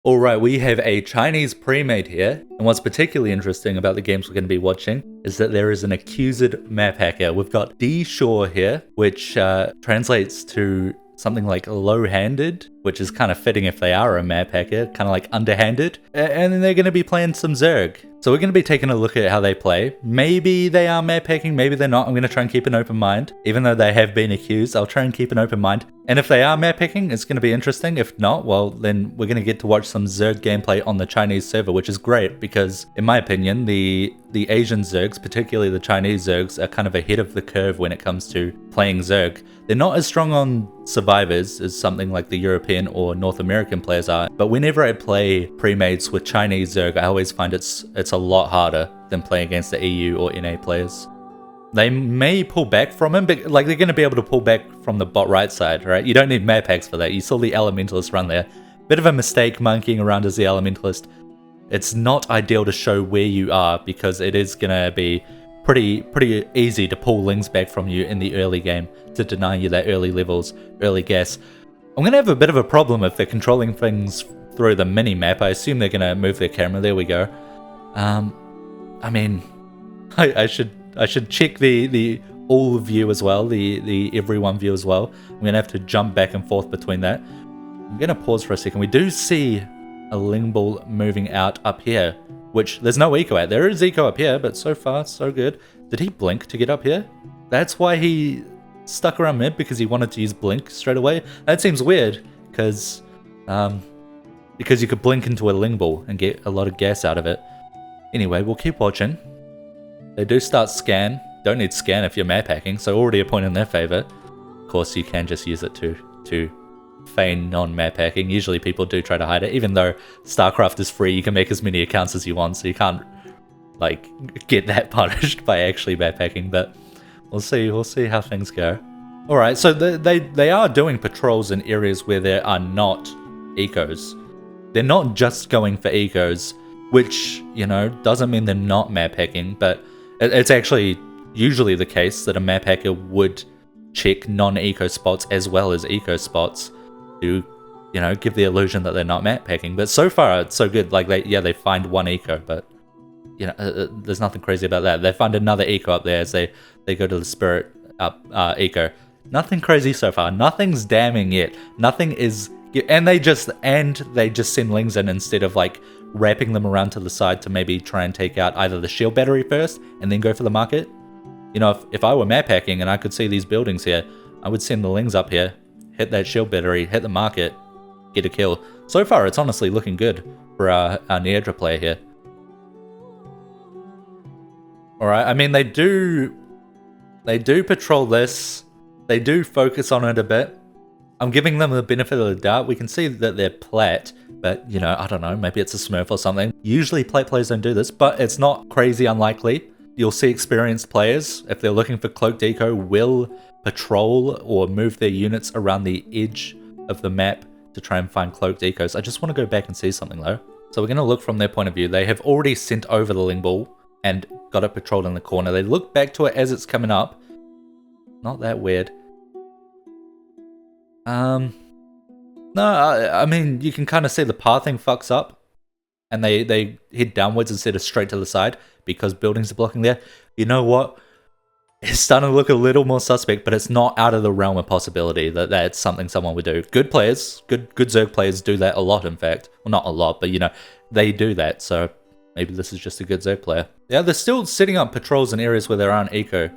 Alright, we have a Chinese pre-made here, and what's particularly interesting about the games we're going to be watching is that there is an accused map hacker. We've got D Shore here, which translates to something like low-handed, which is kind of fitting if they are a map hacker, kind of like underhanded. And then they're going to be playing some Zerg. So we're going to be taking a look at how they play. Maybe they are map hacking, maybe they're not. I'm going to try and keep an open mind. Even though they have been accused, I'll try and keep an open mind. And if they are map hacking, it's going to be interesting. If not, well, then we're going to get to watch some Zerg gameplay on the Chinese server, which is great because, in my opinion, the Asian Zergs, particularly the Chinese Zergs, are kind of ahead of the curve when it comes to playing Zerg. They're not as strong on survivors as something like the European or North American players are, but whenever I play pre-mates with Chinese Zerg, I always find it's a lot harder than playing against the EU or NA players. They may pull back from him, but like they're going to be able to pull back from the bot right side, right? You don't need map hacks for that. You saw the Elementalist run there. Bit of a mistake monkeying around as the Elementalist. It's not ideal to show where you are because it is going to be pretty easy to pull Lings back from you in the early game to deny you that early levels, early gas. I'm going to have a bit of a problem if they're controlling things through the mini-map. I assume they're going to move their camera. There we go. I mean, I should check the all view as well, the everyone view as well. I'm going to have to jump back and forth between that. I'm going to pause for a second. We do see a Ling Ball moving out up here, which there's no eco at. There is eco up here, but so far, so good. Did he blink to get up here? That's why he stuck around mid, because he wanted to use blink straight away. That seems weird, because you could blink into a Ling Ball and get a lot of gas out of it. Anyway, we'll keep watching. They do start scan. Don't need scan if you're map hacking, so already a point in their favor. Of course, you can just use it to feign non-map hacking. Usually people do try to hide it, even though StarCraft is free. You can make as many accounts as you want, so you can't like get that punished by actually map hacking. But we'll see how things go. All right, so they are doing patrols in areas where there are not ecos. They're not just going for ecos, which, you know, doesn't mean they're not map hacking, but it's actually usually the case that a map hacker would check non-eco spots as well as eco spots to, you know, give the illusion that they're not map hacking. But so far it's so good. Like they find one eco, but you know, there's nothing crazy about that. They find another eco up there as they go to the spirit up eco. Nothing crazy so far. Nothing's damning yet. Nothing is, and they just send Lings in instead of like wrapping them around to the side to maybe try and take out either the shield battery first and then go for the market. You know, if I were map hacking and I could see these buildings here, I would send the Lings up here, hit that shield battery, hit the market, get a kill. So far, it's honestly looking good for our Neadra player here. Alright, I mean, they do patrol this. They do focus on it a bit. I'm giving them the benefit of the doubt. We can see that they're plat, but, you know, I don't know, maybe it's a smurf or something. Usually plat players don't do this, but it's not crazy unlikely. You'll see experienced players, if they're looking for cloaked eco, will patrol or move their units around the edge of the map to try and find cloaked ecos. I just want to go back and see something though. So we're going to look from their point of view. They have already sent over the Ling Ball and got it patrolled in the corner. They look back to it as it's coming up. Not that weird. No, I mean, you can kind of see the pathing fucks up. And they head downwards instead of straight to the side because buildings are blocking there. You know what? It's starting to look a little more suspect, but it's not out of the realm of possibility that that's something someone would do. Good players, good Zerg players do that a lot, in fact. Well, not a lot, but, you know, they do that. So maybe this is just a good Zerg player. Yeah, they're still setting up patrols in areas where there aren't eco.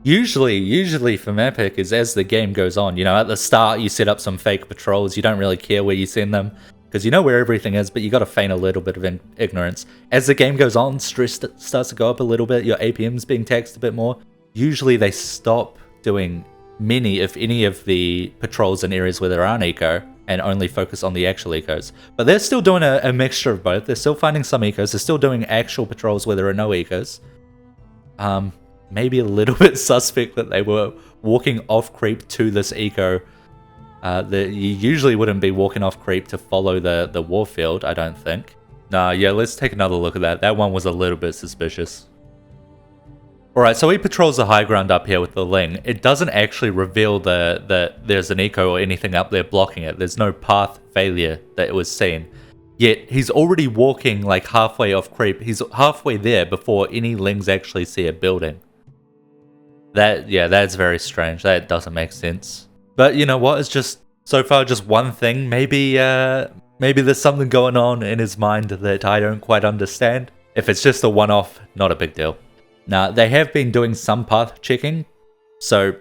Usually for map hackers, as the game goes on, you know, at the start you set up some fake patrols. You don't really care where you send them, because you know where everything is, but you got to feign a little bit of ignorance. As the game goes on, stress starts to go up a little bit, your APM's being taxed a bit more. Usually they stop doing many, if any, of the patrols in areas where there aren't eco and only focus on the actual ecos. But they're still doing a mixture of both. They're still finding some ecos, they're still doing actual patrols where there are no ecos. Maybe a little bit suspect that they were walking off creep to this eco. You usually wouldn't be walking off creep to follow the warfield, I don't think. Nah, yeah, let's take another look at that. That one was a little bit suspicious. Alright, so he patrols the high ground up here with the Ling. It doesn't actually reveal that there's an eco or anything up there blocking it. There's no path failure that was seen. Yet he's already walking like halfway off creep. He's halfway there before any lings actually see a building. That's very strange. That doesn't make sense. But you know what? It's just so far just one thing. Maybe there's something going on in his mind that I don't quite understand. If it's just a one-off, not a big deal. Now, they have been doing some path checking, so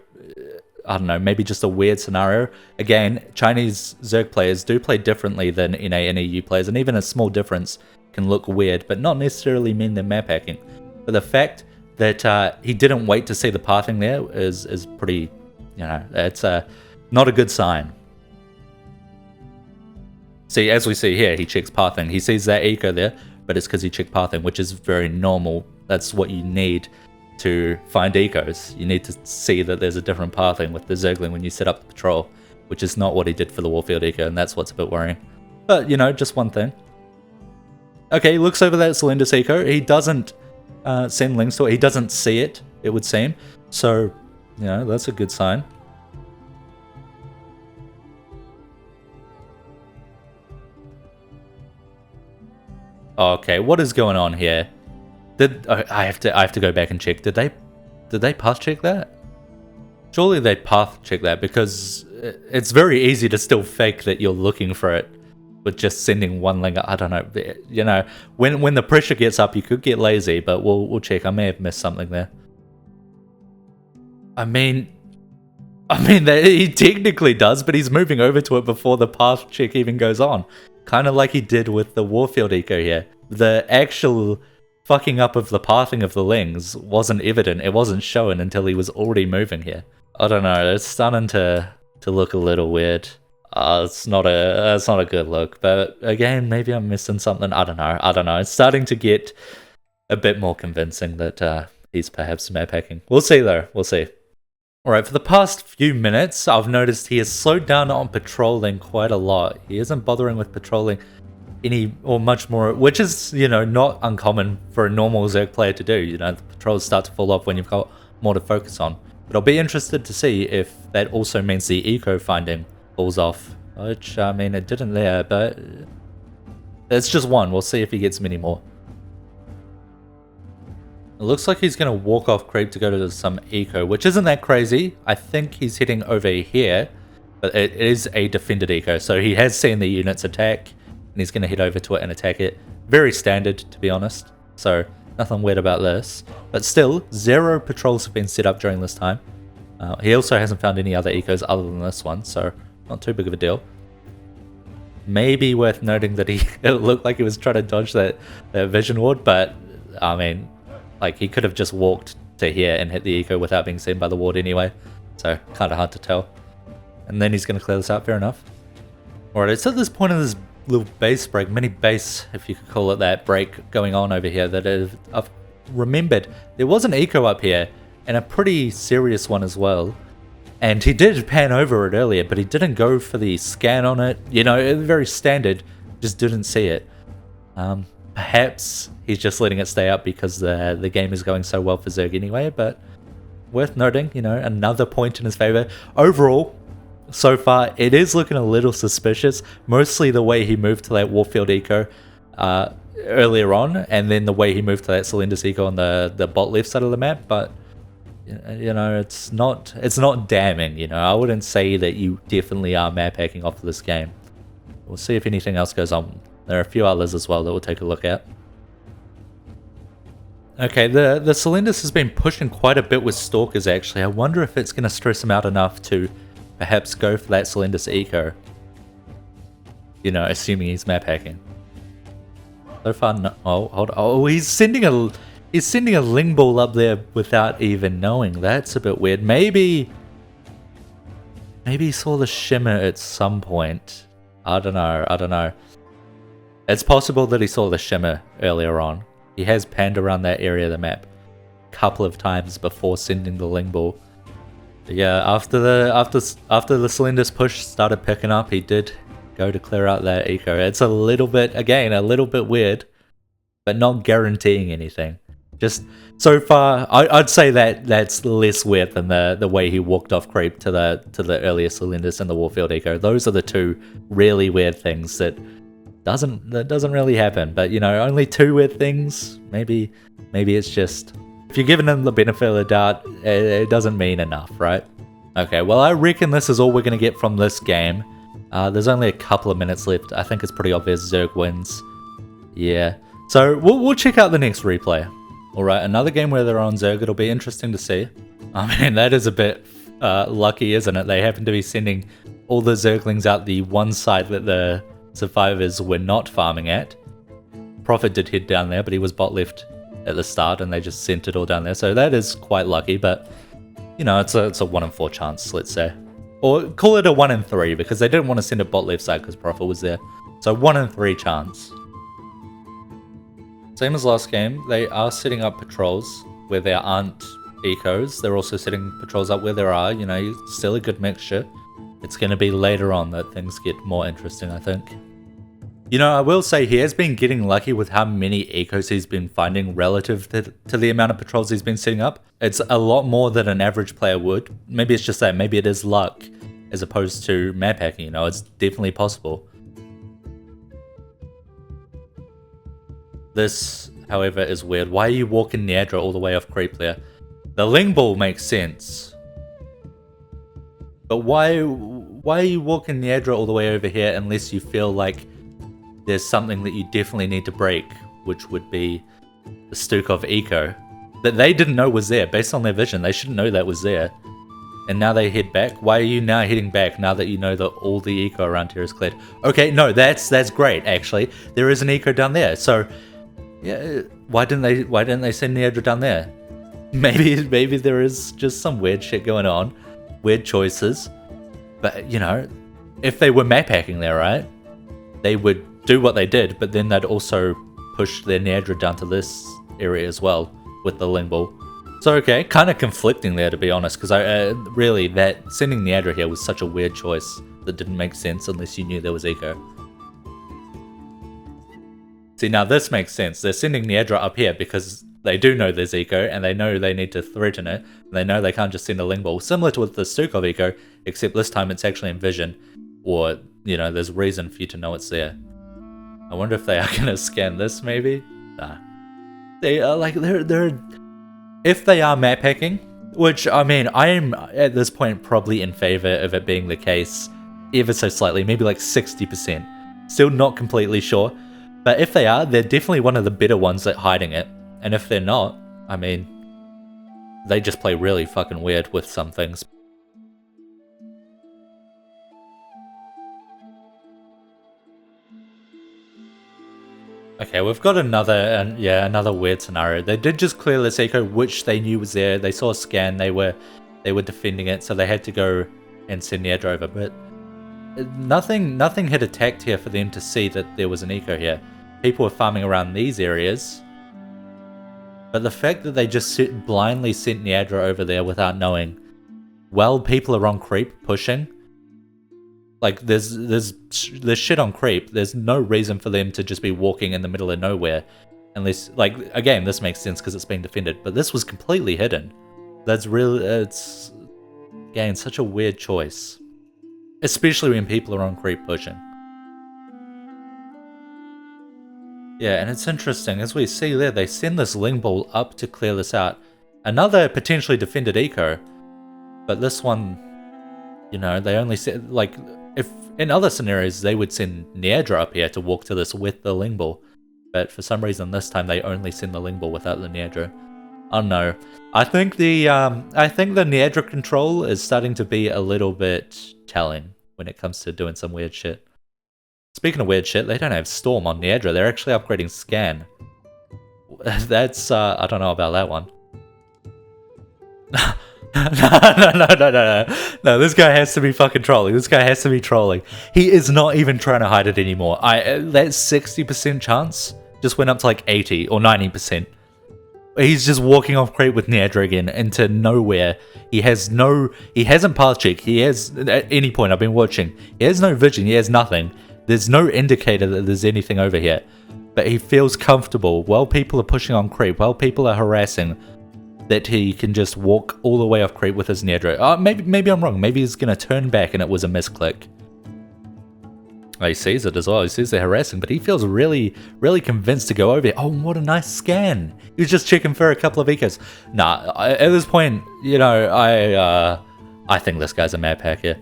I don't know, maybe just a weird scenario. Again, Chinese Zerg players do play differently than NA and EU players, and even a small difference can look weird, but not necessarily mean they're map hacking. But the fact that he didn't wait to see the pathing there is pretty, you know, it's not a good sign. See, as we see here, he checks pathing. He sees that eco there, but it's because he checked pathing, which is very normal. That's what you need to find ecos. You need to see that there's a different pathing with the Zergling when you set up the patrol, which is not what he did for the Warfield eco, and that's what's a bit worrying. But, you know, just one thing. Okay, he looks over that Celindus eco. He doesn't send links to it. He doesn't see it, it would seem. So, you know, that's a good sign. Okay, what is going on here? I have to go back and check. Did they path check that? Surely they path check that, because it's very easy to still fake that you're looking for it with just sending one link. I don't know. You know, when the pressure gets up, you could get lazy, but we'll check. I may have missed something there. I mean, he technically does, but he's moving over to it before the path check even goes on. Kind of like he did with the Warfield eco here. The actual fucking up of the pathing of the lings wasn't evident. It wasn't shown until he was already moving here. I don't know. It's starting to look a little weird. It's not a good look. But again, maybe I'm missing something. I don't know. It's starting to get a bit more convincing that he's perhaps map hacking. We'll see though. We'll see. Alright, for the past few minutes, I've noticed he has slowed down on patrolling quite a lot. He isn't bothering with patrolling much more, which is, you know, not uncommon for a normal Zerg player to do. You know, the patrols start to fall off when you've got more to focus on. But I'll be interested to see if that also means the eco finding falls off. Which, I mean, it didn't there, but it's just one. We'll see if he gets many more. It looks like he's going to walk off creep to go to some eco, which isn't that crazy. I think he's heading over here, but it is a defended eco, so he has seen the units attack, and he's going to head over to it and attack it. Very standard, to be honest, so nothing weird about this. But still, 0 patrols have been set up during this time. He also hasn't found any other ecos other than this one, so not too big of a deal. Maybe worth noting that it looked like he was trying to dodge that vision ward, but I mean, like, he could have just walked to here and hit the eco without being seen by the ward anyway. So, kind of hard to tell. And then he's going to clear this out, fair enough. Alright, it's at this point of this little base break, mini base, if you could call it that, break going on over here that I've remembered. There was an eco up here, and a pretty serious one as well. And he did pan over it earlier, but he didn't go for the scan on it. You know, very standard, just didn't see it. Perhaps he's just letting it stay up because the game is going so well for Zerg anyway, but worth noting, you know, another point in his favor. Overall, so far, it is looking a little suspicious, mostly the way he moved to that Warfield eco earlier on, and then the way he moved to that Celindus eco on the bot left side of the map, but you know, it's not damning, you know. I wouldn't say that you definitely are map hacking off of this game. We'll see if anything else goes on. There are a few others as well that we'll take a look at. Okay, the Celindus has been pushing quite a bit with Stalkers actually. I wonder if it's going to stress him out enough to perhaps go for that Celindus eco. You know, assuming he's map hacking. So far, no. Oh, hold on. Oh, he's sending a Ling Ball up there without even knowing. That's a bit weird. Maybe he saw the shimmer at some point. I don't know. It's possible that he saw the shimmer earlier on. He has panned around that area of the map a couple of times before sending the Ling Ball. But yeah, after the Celindus push started picking up, he did go to clear out that eco. It's a little bit weird, but not guaranteeing anything. Just so far, I'd say that that's less weird than the way he walked off creep to the earlier Celindus and the Warfield eco. Those are the two really weird things that That doesn't really happen. But, you know, only 2 weird things. Maybe it's just... If you're giving them the benefit of the doubt, it doesn't mean enough, right? Okay, well, I reckon this is all we're going to get from this game. There's only a couple of minutes left. I think it's pretty obvious Zerg wins. Yeah. So, we'll check out the next replay. Alright, another game where they're on Zerg. It'll be interesting to see. I mean, that is a bit lucky, isn't it? They happen to be sending all the Zerglings out the one side that the survivors were not farming at. Prophet did head down there, but he was bot left at the start, and they just sent it all down there. So that is quite lucky, but, you know, it's a 1 in 4 chance, let's say. Or call it a 1 in 3, because they didn't want to send a bot left side because Prophet was there. So 1 in 3 chance. Same as last game, they are setting up patrols where there aren't ecos. They're also setting patrols up where there are, you know, still a good mixture. It's going to be later on that things get more interesting, I think. You know, I will say he has been getting lucky with how many ecos he's been finding relative to the amount of patrols he's been setting up. It's a lot more than an average player would. Maybe it's just that, maybe it is luck as opposed to map hacking, you know, it's definitely possible. This, however, is weird. Why are you walking Niadra all the way off creep there? The Ling Ball makes sense. But why are you walking Niadra all the way over here unless you feel like there's something that you definitely need to break, which would be the Stukov eco that they didn't know was there. Based on their vision, they shouldn't know that was there. And now they head back. Why are you now heading back now that you know that all the eco around here is cleared? Okay, no, that's great actually. There is an eco down there. So yeah, why didn't they send Niadra down there? Maybe there is just some weird shit going on, weird choices. But you know, if they were map hacking there, right? They would do what they did, but then they'd also push their Niadra down to this area as well with the Ling Ball. So okay, kind of conflicting there to be honest, because I really that sending Niadra here was such a weird choice that didn't make sense unless you knew there was eco. See, now this makes sense. They're sending Niadra up here because they do know there's eco and they know they need to threaten it. And they know they can't just send a Ling Ball, similar to with the Stukov eco, except this time it's actually in vision, or you know, there's reason for you to know it's there. I wonder if they are gonna scan this, maybe? Nah. They are like, they're... If they are map hacking, which, I mean, I'm at this point probably in favor of it being the case ever so slightly, maybe like 60%. Still not completely sure. But if they are, they're definitely one of the better ones at hiding it. And if they're not, I mean, they just play really fucking weird with some things. Okay, we've got another weird scenario. They did just clear this eco, which they knew was there. They saw a scan. They were defending it, so they had to go and send Niadra over. But nothing had attacked here for them to see that there was an eco here. People were farming around these areas, but the fact that they just blindly sent Niadra over there without knowing, while people are on creep pushing. Like, there's shit on creep. There's no reason for them to just be walking in the middle of nowhere. Unless, like, again, this makes sense because it's being defended. But this was completely hidden. That's really, it's, again, such a weird choice. Especially when people are on creep pushing. Yeah, and it's interesting. As we see there, they send this Ling Ball up to clear this out. Another potentially defended eco. But this one, you know, they only said, like... If in other scenarios they would send Niadra up here to walk to this with the Ling Ball, but for some reason this time they only send the Ling Ball without the Niadra. I don't know. I think the Niadra control is starting to be a little bit telling when it comes to doing some weird shit. Speaking of weird shit, they don't have Storm on Niadra. They're actually upgrading Scan. That's I don't know about that one. No, this guy has to be fucking trolling. This guy has to be trolling. He is not even trying to hide it anymore. That 60% chance just went up to like 80 or 90%. He's just walking off creep with Niadra again into nowhere. He hasn't path checked. He has, at any point I've been watching, he has no vision, he has nothing. There's no indicator that there's anything over here. But he feels comfortable while people are pushing on creep, while people are harassing, that he can just walk all the way off creep with his Niadra. Maybe I'm wrong. Maybe he's going to turn back and it was a misclick. Oh, he sees it as well. He sees they're harassing, but he feels really, really convinced to go over here. Oh, what a nice scan. He was just checking for a couple of ecos. Nah, at this point, you know, I think this guy's a map hacker.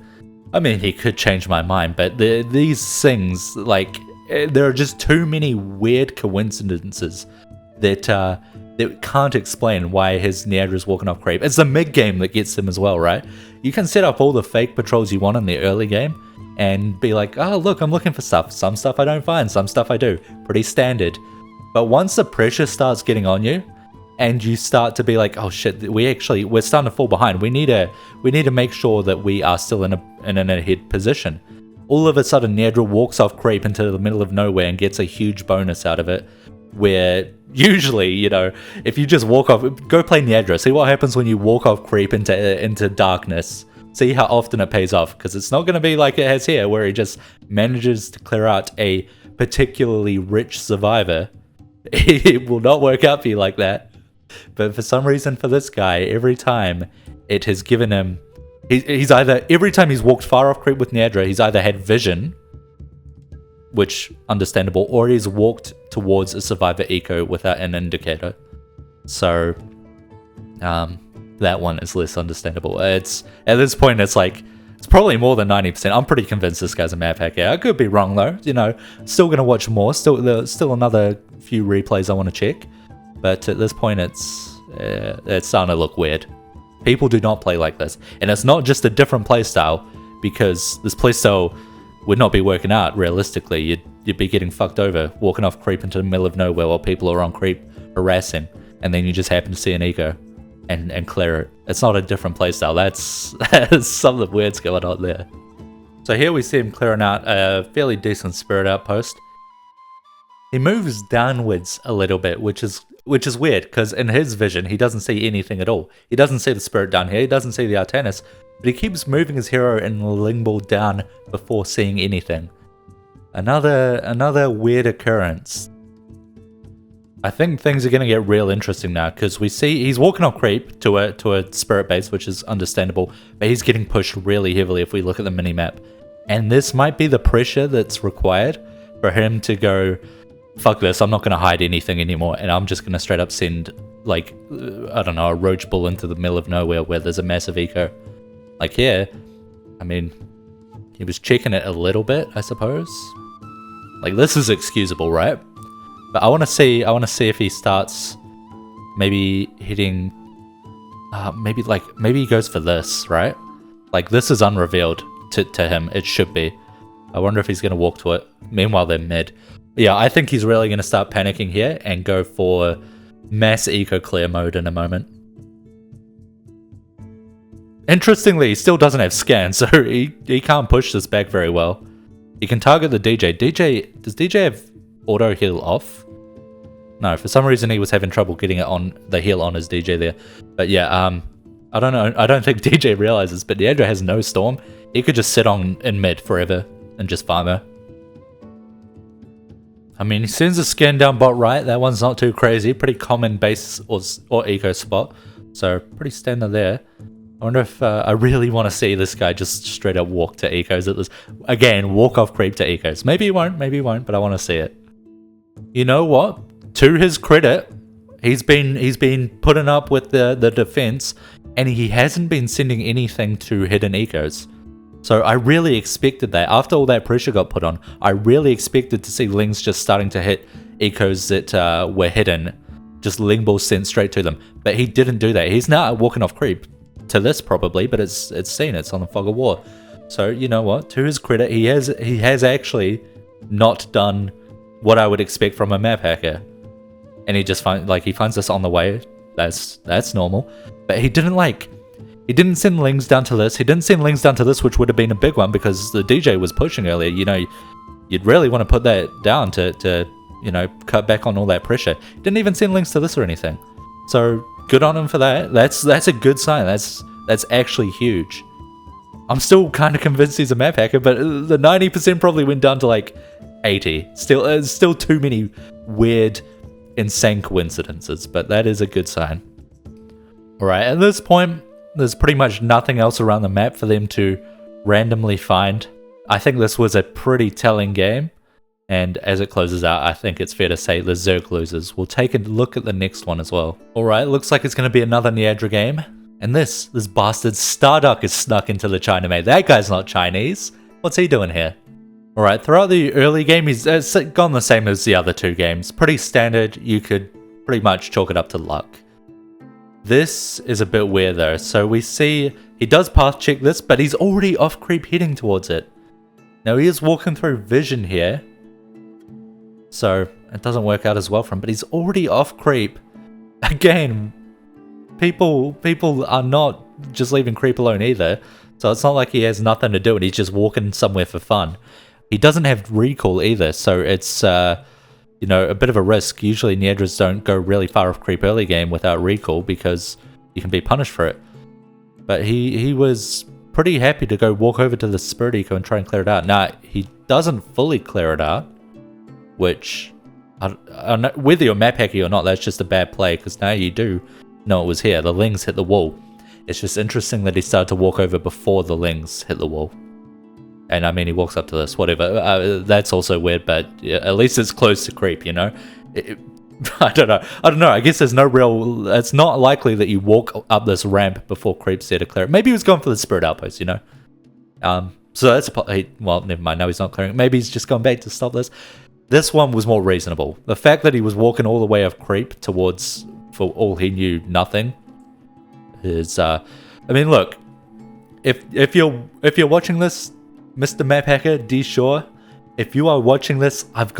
I mean, he could change my mind, but these things, like, there are just too many weird coincidences that can't explain why his Neandra's walking off creep. It's the mid-game that gets him as well, right? You can set up all the fake patrols you want in the early game and be like, oh, look, I'm looking for stuff. Some stuff I don't find, some stuff I do. Pretty standard. But once the pressure starts getting on you, and you start to be like, oh shit, we're starting to fall behind. We need to make sure that we are still in an ahead position. All of a sudden, Neandra walks off creep into the middle of nowhere and gets a huge bonus out of it. Where usually, you know, if you just walk off, go play Neandra, see what happens when you walk off creep into darkness. See how often it pays off, because it's not going to be like it has here, where he just manages to clear out a particularly rich survivor. It will not work out for you like that. But for some reason, for this guy, every time it has given him, he's either, every time he's walked far off creep with Neandra, he's either had vision, which understandable, or he's walked towards a survivor eco without an indicator. So that one is less understandable. It's at this point, it's like, it's probably more than 90%. I'm pretty convinced this guy's a map hacker. I could be wrong though. You know, still gonna watch more. Still another few replays I want to check. But at this point, it's starting to look weird. People do not play like this, and it's not just a different playstyle, because this playstyle would not be working out realistically. You'd be getting fucked over, walking off creep into the middle of nowhere while people are on creep harassing, and then you just happen to see an eco and clear it. It's not a different playstyle. That's something weird's going on there. So here we see him clearing out a fairly decent spirit outpost. He moves downwards a little bit, which is weird, because in his vision, he doesn't see anything at all. He doesn't see the spirit down here, he doesn't see the Artanis, but he keeps moving his hero and Lingball down before seeing anything. Another weird occurrence. I think things are going to get real interesting now, because we see he's walking on creep to a spirit base, which is understandable, but he's getting pushed really heavily if we look at the minimap. And this might be the pressure that's required for him to go, fuck this, I'm not going to hide anything anymore, and I'm just going to straight up send, like, I don't know, a roach bull into the middle of nowhere where there's a massive eco. Like here, I mean, he was checking it a little bit, I suppose. Like, this is excusable, right? But I want to see if he starts maybe hitting, maybe he goes for this, right? Like, this is unrevealed to him, it should be. I wonder if he's going to walk to it. Meanwhile, they're mid. Yeah, I think he's really going to start panicking here and go for mass eco clear mode in a moment. Interestingly, he still doesn't have scan, so he can't push this back very well. He can target the DJ. Does DJ have auto heal off? No, for some reason he was having trouble getting it on the heal on his DJ there. But yeah, I don't know. I don't think DJ realizes, but Neandra has no storm. He could just sit on in mid forever and just farm her. I mean, he sends a scan down bot right. That one's not too crazy. Pretty common base or eco spot. So pretty standard there. I wonder if I really want to see this guy just straight up walk to ecos at this. Again, walk off creep to ecos. Maybe he won't, but I want to see it. You know what? To his credit, he's been putting up with the defense, and he hasn't been sending anything to hidden ecos. So I really expected that. After all that pressure got put on, I really expected to see Lings just starting to hit ecos that were hidden. Just Ling balls sent straight to them. But he didn't do that. He's now walking off creep to this probably, but it's seen. It's on the fog of war. So you know what? To his credit, he has actually not done what I would expect from a map hacker. And he just he finds this on the way. That's normal. But he didn't send Lings down to this. He didn't send Lings down to this, which would have been a big one because the DJ was pushing earlier. You know, you'd really want to put that down to you know, cut back on all that pressure. He didn't even send Lings to this or anything. So good on him for that. That's a good sign. That's actually huge. I'm still kind of convinced he's a map hacker, but the 90% probably went down to like 80. Still too many weird, insane coincidences, but that is a good sign. Alright, at this point, there's pretty much nothing else around the map for them to randomly find. I think this was a pretty telling game. And as it closes out, I think it's fair to say the Zerg loses. We'll take a look at the next one as well. Alright, looks like it's going to be another Niadra game. And this bastard Starduck is snuck into the China mate. That guy's not Chinese. What's he doing here? Alright, throughout the early game, he's gone the same as the other two games. Pretty standard. You could pretty much chalk it up to luck. This is a bit weird though. So we see he does path check this, but he's already off creep heading towards it. Now he is walking through vision here. So it doesn't work out as well for him, but he's already off creep. Again, people are not just leaving creep alone either. So it's not like he has nothing to do and he's just walking somewhere for fun. He doesn't have recall either, so it's you know, a bit of a risk. Usually Niadras don't go really far off creep early game without recall because you can be punished for it. But he was pretty happy to go walk over to the Spirit Eco and try and clear it out. Now, he doesn't fully clear it out, which, I don't know, whether you're map hacky or not, that's just a bad play, because now you do know it was here. The Lings hit the wall. It's just interesting that he started to walk over before the Lings hit the wall. And I mean, he walks up to this, whatever. That's also weird, but yeah, at least it's close to creep, you know? I don't know. I guess there's no real... It's not likely that you walk up this ramp before creep's there to clear it. Maybe he was going for the Spirit Outpost, you know? So that's well, never mind. No, he's not clearing it. Maybe he's just gone back to stop this. This one was more reasonable. The fact that he was walking all the way off creep towards, for all he knew, nothing is... I mean, look. If you're watching this, Mr. Map Hacker, D Shore, if you are watching this, I've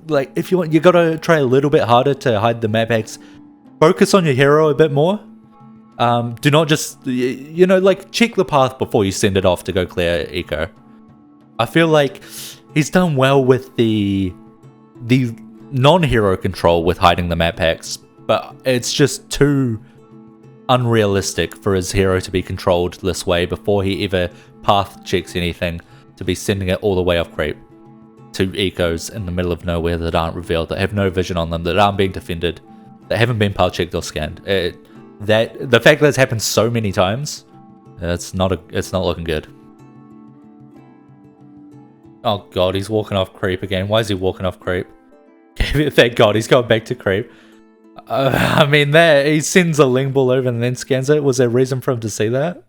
like, if you want, you gotta try a little bit harder to hide the map hacks. Focus on your hero a bit more. Do not just, you know, like, check the path before you send it off to go clear eco. I feel like he's done well with the non-hero control with hiding the map hacks, but it's just too unrealistic for his hero to be controlled this way before he ever path checks anything, to be sending it all the way off creep to ecos in the middle of nowhere that aren't revealed, that have no vision on them, that aren't being defended, that haven't been path checked or scanned. The fact that it's happened so many times, it's not looking good. Oh god, he's walking off creep again. Why is he walking off creep? Thank god, he's going back to creep. I mean, there he sends a Ling Ball over and then scans it. Was there a reason for him to see that?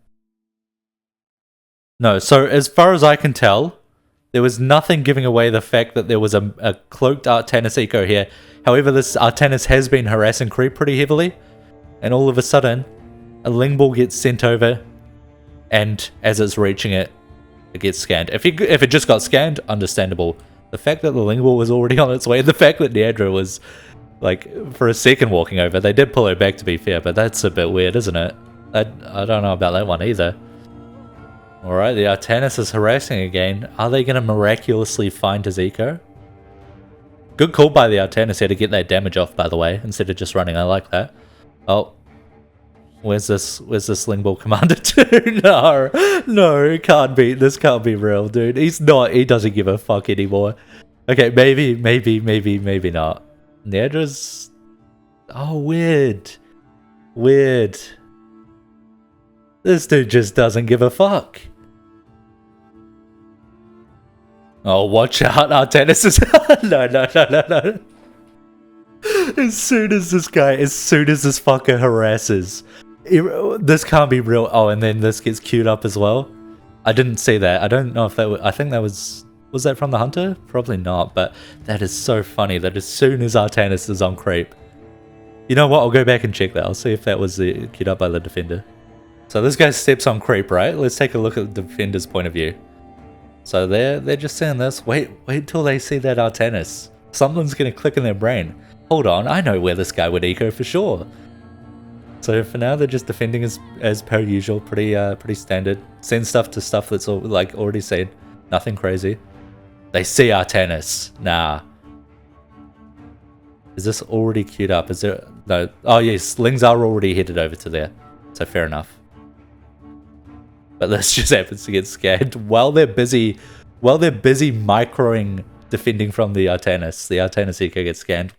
No, so as far as I can tell, there was nothing giving away the fact that there was a cloaked Artanis eco here. However, this Artanis has been harassing creep pretty heavily, and all of a sudden, a Ling Ball gets sent over, and as it's reaching it, it gets scanned. If it just got scanned, understandable. The fact that the Ling Ball was already on its way, the fact that Niadra was, like, for a second walking over, they did pull it back to be fair, but that's a bit weird, isn't it? I don't know about that one either. Alright, the Artanis is harassing again. Are they going to miraculously find his eco? Good call by the Artanis here to get that damage off, by the way, instead of just running. I like that. Oh. Where's this Ling Ball commander to? No, it can't be. This can't be real, dude. He doesn't give a fuck anymore. Okay, maybe not. Niadra's... Oh, weird. Weird. This dude just doesn't give a fuck. Oh, watch out, Artanis is... No. As soon as this fucker harasses, this can't be real. Oh, and then this gets queued up as well. I didn't see that. I don't know if that was... I think that was that from the Hunter? Probably not, but that is so funny that as soon as Artanis is on creep... You know what? I'll go back and check that. I'll see if that was queued up by the defender. So this guy steps on creep, right? Let's take a look at the defender's point of view. So they're just saying this. Wait till they see that Artanis. Something's gonna click in their brain. Hold on, I know where this guy would eco for sure. So for now, they're just defending as per usual, pretty standard. Send stuff to stuff that's like already seen. Nothing crazy. They see Artanis. Nah. Is this already queued up? Is there no? Oh yes, Lings are already headed over to there. So fair enough. But this just happens to get scanned while they're busy microing defending from the Artanis eco gets scanned.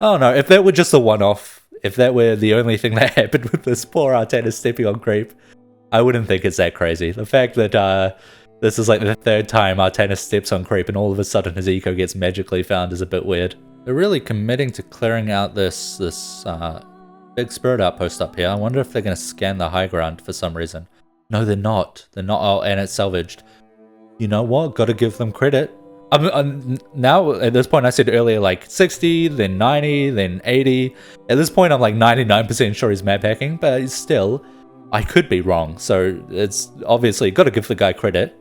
Oh no, if that were just a one-off, if that were the only thing that happened with this poor Artanis stepping on creep, I wouldn't think it's that crazy. The fact that This is like the third time Artanis steps on creep and all of a sudden his eco gets magically found is a bit weird. They're really committing to clearing out this big spirit outpost up here. I wonder if they're going to scan the high ground for some reason. No, they're not. They're not. Oh, and it's salvaged. You know what? Gotta give them credit. Now, at this point, I said earlier, like 60, then 90, then 80. At this point, I'm like 99% sure he's map hacking, but still, I could be wrong. So it's obviously got to give the guy credit.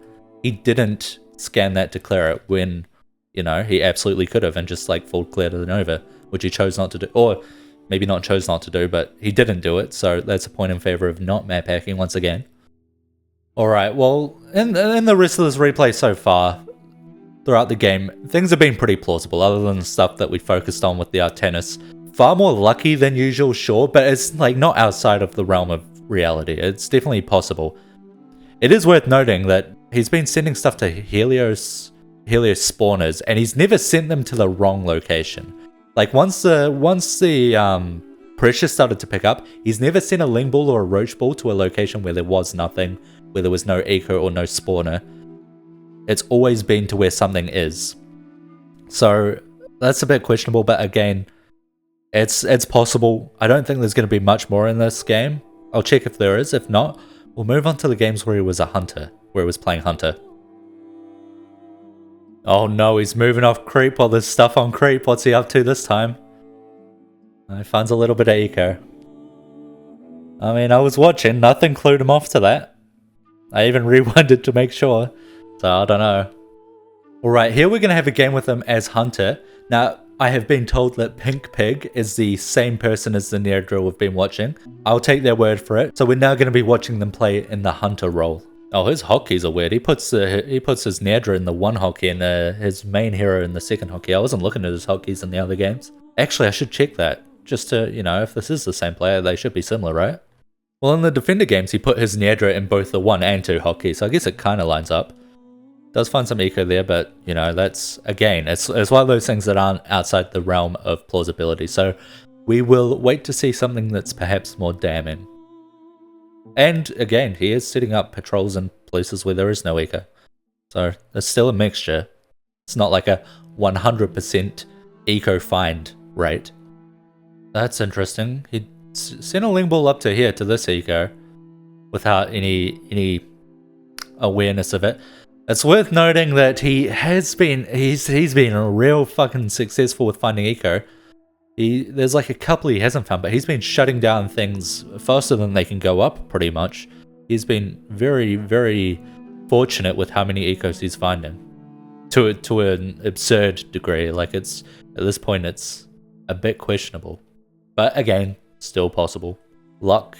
He didn't scan that to clear it when, you know, he absolutely could have and just like full cleared it over, which he chose not to do. Or maybe not chose not to do, but he didn't do it. So that's a point in favor of not map hacking once again. Alright, well, in the rest of this replay so far, throughout the game, things have been pretty plausible, other than the stuff that we focused on with the Artanis. Far more lucky than usual, sure, but it's like not outside of the realm of reality. It's definitely possible. It is worth noting that he's been sending stuff to Helios spawners, and he's never sent them to the wrong location. Like once the pressure started to pick up, he's never sent a ling ball or a roach ball to a location where there was nothing, where there was no eco or no spawner. It's always been to where something is. So that's a bit questionable, but again, it's possible. I don't think there's going to be much more in this game. I'll check if there is. If not, we'll move on to the games where he was a hunter, where he was playing hunter. Oh no, he's moving off creep while there's stuff on creep. What's he up to this time? He finds a little bit of eco. I mean, I was watching, nothing clued him off to that. I even rewinded to make sure. So I don't know. Alright, here we're going to have a game with him as hunter. Now, I have been told that Pink Pig is the same person as the Near Drill we've been watching. I'll take their word for it. So we're now going to be watching them play in the hunter role. Oh, his hotkeys are weird. He puts his Near Drill in the one hotkey and his main hero in the second hotkey. I wasn't looking at his hotkeys in the other games. Actually, I should check that. Just to, you know, if this is the same player, they should be similar, right? Well, in the Defender games, he put his Near Drill in both the 1 and 2 hotkeys, so I guess it kind of lines up. Does find some eco there, but, you know, that's, again, it's one of those things that aren't outside the realm of plausibility, so we will wait to see something that's perhaps more damning. And, again, he is setting up patrols in places where there is no eco, so there's still a mixture. It's not like a 100% eco find rate. That's interesting. He sent a ling ball up to here, to this eco, without any awareness of it. It's worth noting that he's been real fucking successful with finding eco. There's like a couple he hasn't found, but he's been shutting down things faster than they can go up, pretty much. He's been very, very fortunate with how many ecos he's finding. To an absurd degree. Like, it's at this point, it's a bit questionable. But again, still possible. Luck,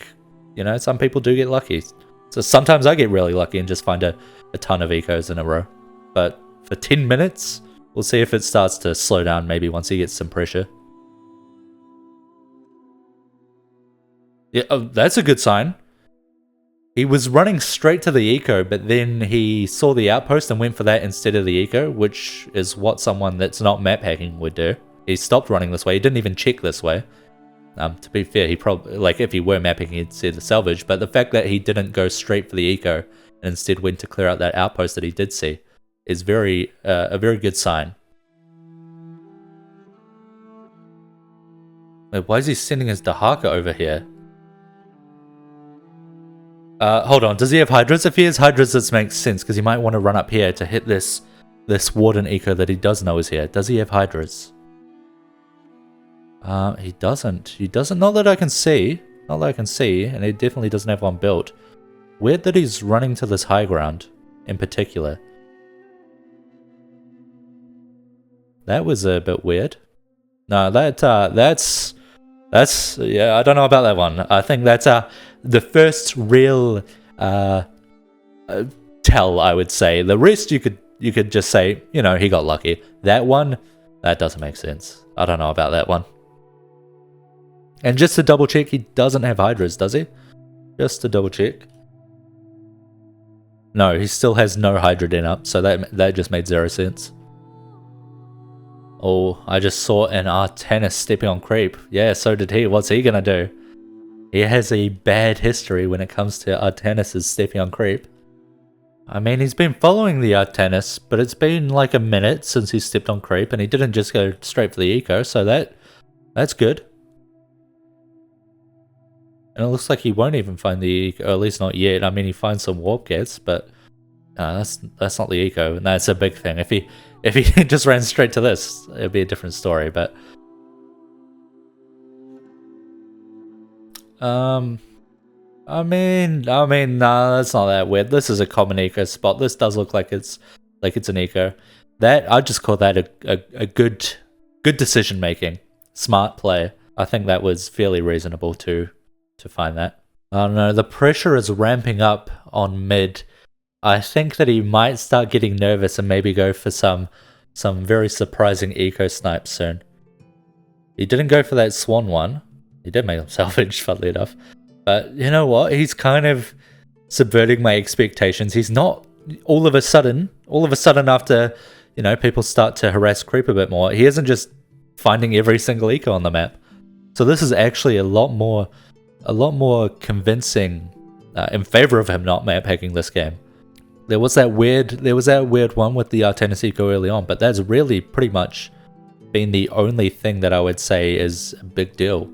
you know, some people do get lucky. So sometimes I get really lucky and just find a ton of ecos in a row. But for 10 minutes, we'll see if it starts to slow down maybe once he gets some pressure. Yeah, oh, that's a good sign. He was running straight to the eco, but then he saw the outpost and went for that instead of the eco, which is what someone that's not map hacking would do. He stopped running this way. He didn't even check this way. To be fair, he probably, like, if he were mapping, he'd see the salvage, but the fact that he didn't go straight for the eco and instead went to clear out that outpost that he did see is a very good sign. Wait, why is he sending his Dahaka over here? Hold on, does he have Hydras? If he has Hydras, this makes sense, because he might want to run up here to hit this Warden eco that he does know is here. Does he have Hydras? He doesn't. He doesn't. Not that I can see. Not that I can see, and he definitely doesn't have one built. Weird that he's running to this high ground, in particular. That was a bit weird. No, that's yeah, I don't know about that one. I think that's the first real tell, I would say. The rest you could just say, you know, he got lucky. That one, that doesn't make sense. I don't know about that one. And just to double check, he doesn't have Hydras, does he? Just to double check. No, he still has no Hydra Den up, so that just made 0 sense. Oh, I just saw an Artanis stepping on creep. Yeah, so did he. What's he gonna do? He has a bad history when it comes to Artanis stepping on creep. I mean, he's been following the Artanis, but it's been like a minute since he stepped on creep, and he didn't just go straight for the eco, so that's good. And it looks like he won't even find the eco, or at least not yet. I mean, he finds some warp gates, but that's not the eco, and that's a big thing. If he just ran straight to this, it'd be a different story. But I mean, nah, that's not that weird. This is a common eco spot. This does look like it's an eco. That I'd just call that a good decision making, smart play. I think that was fairly reasonable to find that. I don't know. The pressure is ramping up on mid. I think that he might start getting nervous and maybe go for some very surprising eco snipes soon. He didn't go for that swan one. He did make him salvage, funnily enough. But you know what? He's kind of subverting my expectations. He's not all of a sudden after, you know, people start to harass creep a bit more, he isn't just finding every single eco on the map. So this is actually a lot more convincing in favor of him not map hacking this game. There was that weird one with the Artanis eco early on, but that's really pretty much been the only thing that I would say is a big deal.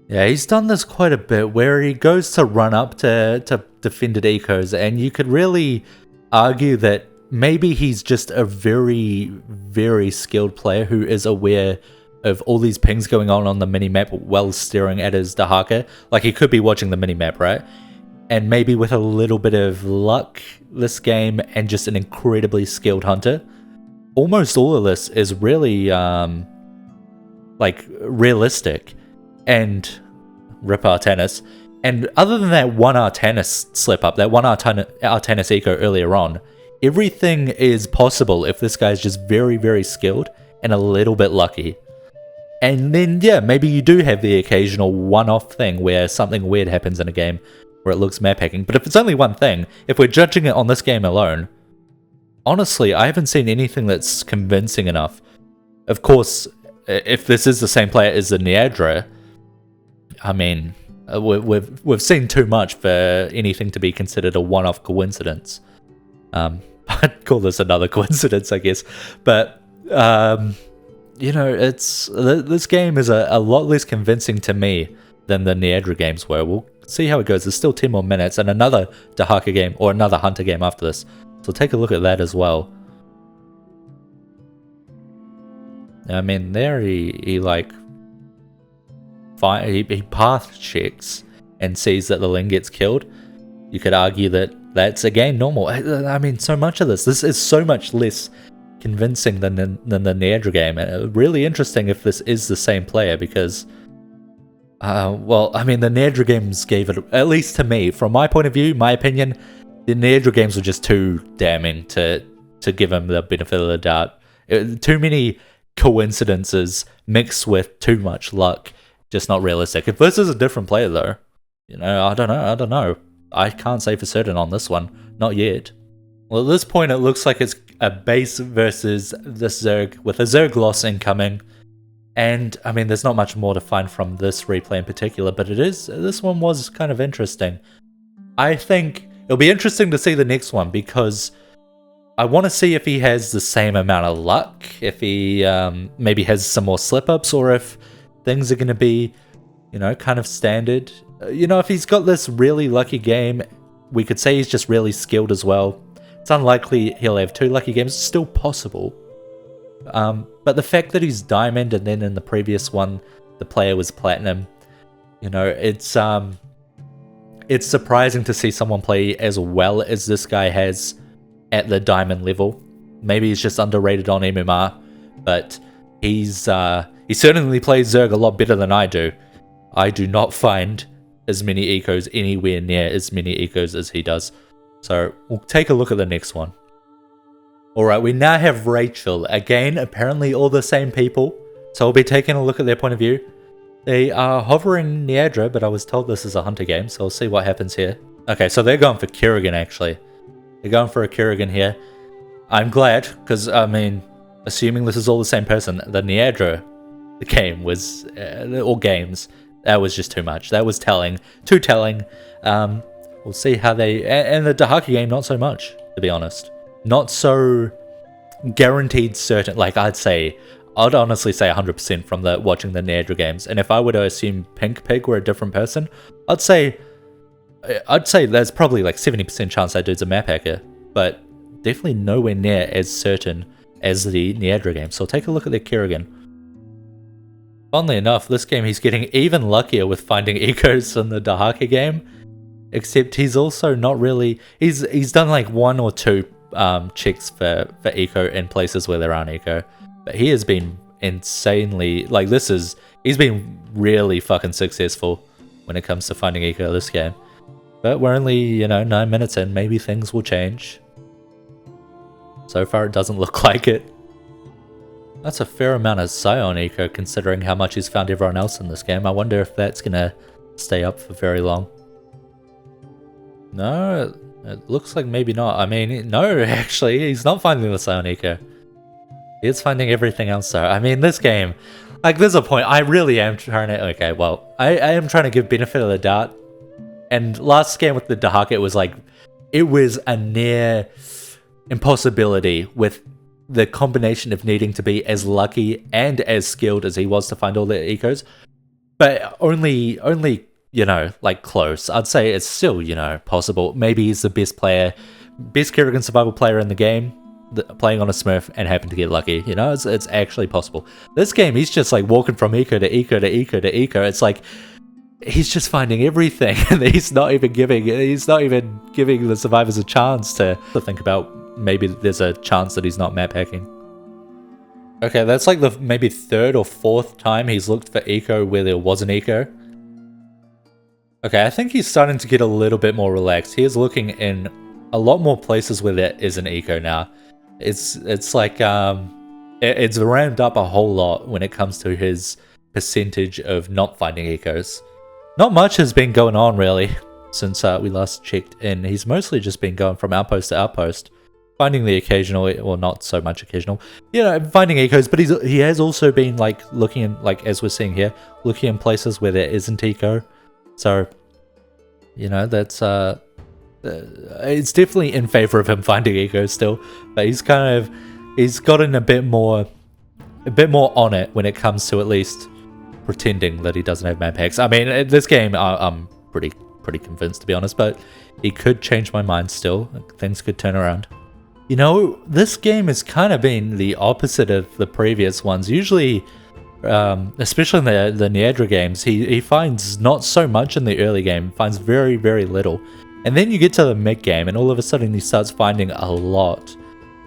Yeah, he's done this quite a bit where he goes to run up to defended ecos, and you could really argue that maybe he's just a very, very skilled player who is aware of all these pings going on the minimap while staring at his Dahaka. Like, he could be watching the minimap, right? And maybe with a little bit of luck this game and just an incredibly skilled hunter, almost all of this is really like realistic. And rip Artanis. And other than that one Artanis slip up, that one Artanis eco earlier on, everything is possible if this guy's just very, very skilled and a little bit lucky. And then, yeah, maybe you do have the occasional one-off thing where something weird happens in a game where it looks map hacking. But if it's only one thing, if we're judging it on this game alone, honestly, I haven't seen anything that's convincing enough. Of course, if this is the same player as the Niadra, I mean, we've seen too much for anything to be considered a one-off coincidence. I'd call this another coincidence, I guess. But you know, this game is a lot less convincing to me than the Niadra games were. We'll see how it goes. There's still 10 more minutes and another Dahaka game or another Hunter game after this. So take a look at that as well. I mean, there he path checks and sees that the Ling gets killed. You could argue that that's again normal. I mean, so much of this is so much less convincing than the Niadra game, and really interesting if this is the same player because, well, I mean, the Niadra games gave it, at least to me, from my point of view, my opinion, the Niadra games were just too damning to give him the benefit of the doubt. Too many coincidences mixed with too much luck. Just not realistic. If this is a different player though, you know, I don't know. I can't say for certain on this one. Not yet. Well, at this point it looks like it's a base versus this Zerg with a Zerg loss incoming. And I mean, there's not much more to find from this replay in particular, but this one was kind of interesting. I think it'll be interesting to see the next one because I want to see if he has the same amount of luck, if he maybe has some more slip-ups, or if things are going to be, you know, kind of standard. You know, if he's got this really lucky game, we could say he's just really skilled as well. It's unlikely he'll have 2 lucky games. It's still possible. But the fact that he's diamond and then in the previous one, the player was platinum, you know, it's surprising to see someone play as well as this guy has at the diamond level. Maybe he's just underrated on MMR, but he certainly plays Zerg a lot better than I do. I do not find as many ecos anywhere near as many ecos as he does. So we'll take a look at the next one. Alright, we now have Rachel. Again, apparently all the same people. So we'll be taking a look at their point of view. They are hovering Niadra, but I was told this is a hunter game, so we'll see what happens here. Okay, so they're going for Kerrigan actually. They're going for a Kerrigan here. I'm glad, because I mean, assuming this is all the same person, the Niadra game was, or games, that was just too much. That was telling, too telling. We'll see how they... And the Dahaki game, not so much, to be honest. Not so guaranteed certain. Like, I'd honestly say 100% from watching the Neadra games. And if I were to assume Pink Pig were a different person, I'd say there's probably like 70% chance that dude's a map hacker. But definitely nowhere near as certain as the Neadra game. So take a look at the Kerrigan. Funnily enough, this game he's getting even luckier with finding ecos in the Dahaki game. Except he's also not really... He's done like 1 or 2 checks for eco in places where there aren't eco. But he has been insanely... Like, he's been really fucking successful when it comes to finding eco this game. But we're only, you know, 9 minutes in. Maybe things will change. So far, it doesn't look like it. That's a fair amount of Scion eco, considering how much he's found everyone else in this game. I wonder if that's gonna stay up for very long. No, it looks like maybe not. I mean, no, actually, he's not finding the Scion eco. He's finding everything else though. I mean, this game, like, there's a point. I really am trying to... Okay, well, I am trying to give benefit of the doubt. And last game with the Dahaki, it was like... It was a near impossibility with the combination of needing to be as lucky and as skilled as he was to find all the ecos. But only, you know, like, close. I'd say it's still, you know, possible. Maybe he's the best Kerrigan Survival player in the game, playing on a Smurf and happened to get lucky. You know, it's actually possible. This game, he's just like walking from eco to eco to eco to eco. It's like he's just finding everything, and he's not even giving the survivors a chance to think about. Maybe there's a chance that he's not map hacking. Okay, that's like the maybe 3rd or 4th time he's looked for eco where there was an eco. Okay, I think he's starting to get a little bit more relaxed. He is looking in a lot more places where there is an eco now. It's like it's ramped up a whole lot when it comes to his percentage of not finding ecos. Not much has been going on really since we last checked in. He's mostly just been going from outpost to outpost, finding the occasional, or not so much occasional, you know, finding ecos. But he has also been like looking in, like as we're seeing here, looking in places where there isn't eco. So, you know, that's it's definitely in favor of him finding eco still, but he's gotten a bit more on it when it comes to at least pretending that he doesn't have map hacks. I mean, this game, I'm pretty convinced, to be honest, but he could change my mind still. Things could turn around. You know, this game has kind of been the opposite of the previous ones. Usually, especially in the Neadra games, he finds not so much in the early game, finds very, very little. And then you get to the mid game, and all of a sudden he starts finding a lot,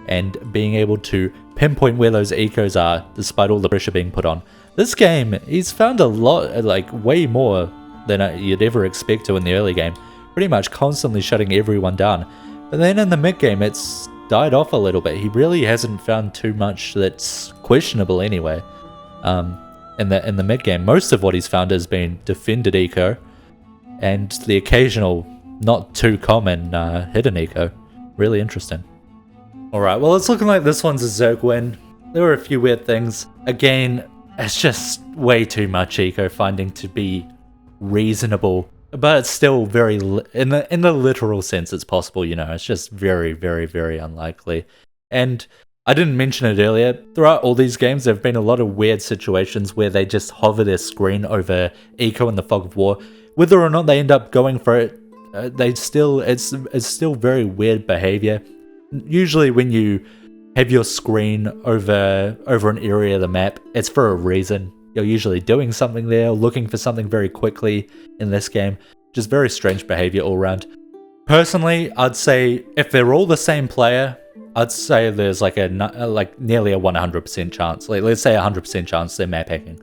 and being able to pinpoint where those ecos are, despite all the pressure being put on. This game, he's found a lot, like way more than you'd ever expect to in the early game. Pretty much constantly shutting everyone down. But then in the mid game, it's died off a little bit. He really hasn't found too much that's questionable anyway. In the mid game, most of what he's found has been defended eco, and the occasional, not too common hidden eco. Really interesting. Alright, well, it's looking like this one's a Zerg win. There were a few weird things. Again, it's just way too much eco finding to be reasonable, but it's still very, in the literal sense, it's possible, you know. It's just very, very, very unlikely. And I didn't mention it earlier, throughout all these games there have been a lot of weird situations where they just hover their screen over eco in the fog of war. Whether or not they end up going for it, it's still very weird behavior. Usually when you have your screen over an area of the map, it's for a reason. You're usually doing something there, looking for something very quickly in this game. Just very strange behavior all around. Personally, I'd say if they're all the same player, I'd say there's like nearly a 100% chance. Like, let's say 100% chance they're map hacking.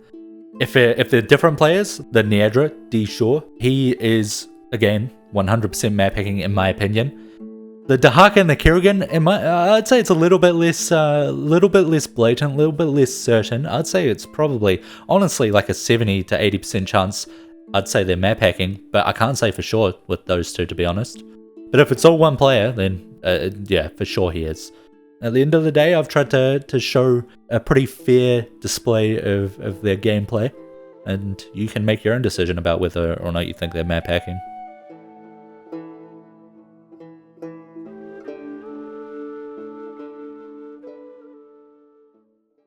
If they're different players, the Neadra, D Shaw, he is again 100% map hacking in my opinion. The Dahaki and the Kerrigan, I'd say it's a little bit less blatant, a little bit less certain. I'd say it's probably, honestly, like a 70 to 80% chance. I'd say they're map hacking, but I can't say for sure with those two, to be honest. But if it's all one player, then yeah, for sure he is. At the end of the day, I've tried to show a pretty fair display of their gameplay, and you can make your own decision about whether or not you think they're map hacking.